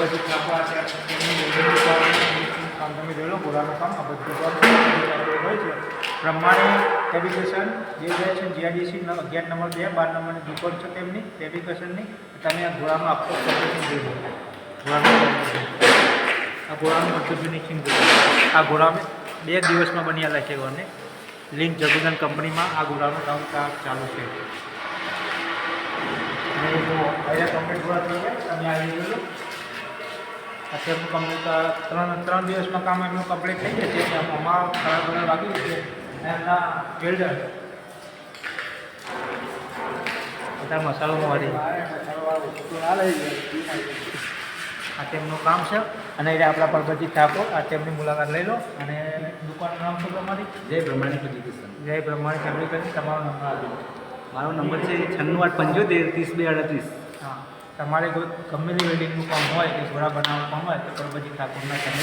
પરબજી ઠાકોર છે તેમની વેલ્ડિંગનું કામ તમે જોઈ લો. ગોળાનું કામ આ બધું કામ હોય છે. પ્રમાણે ફેબ્રિકેશન જે જાય છે જીઆઈડીસી 11 નંબર 2 12 નંબરની દુકાન છે તેમની ફેબ્રિકેશનની. તમે આ ગોળાનું આખો ફિનિશિંગ જોઈ લો. આ ગોળાનું બધું ફિનિશિંગ જોઈ લો. આ ગોળા 2 દિવસમાં બની આવેલા છે. અને લિંક જગુદન કંપનીમાં આ ગોળાનું કામ ચાલુ છે. અને જો અહીંયા કમ્પ્લીટ ગોળા થઈ ગયા તમે આવી જોઈ લો. અત્યારનું કમ્પ્લીટ 3 દિવસમાં કામ એમનું કમ્પ્લીટ થઈ જશે. આમાં ખરાબ બધા લાગી છે એમના વેલ્ડર બધા મસાલો મારી આ તેમનું કામ છે. અને એટલે આપણા પરબજી ઠાકોર આ તેમની મુલાકાત લઈ લો. અને દુકાનનું નામ શું તમારી? જય બ્રહ્માણી ફેબ્રિકેશન. જય બ્રહ્માણી ફેબ્રિકેશન. તમારો નંબર આપી દો. મારો નંબર છે 9675 30 હા, તમારે કોઈ ગમે તે વેલ્ડિંગનું કામ હોય કે ઘોડા બનાવવાનું કામ હોય તો પરબજી ઠાકોરના તમે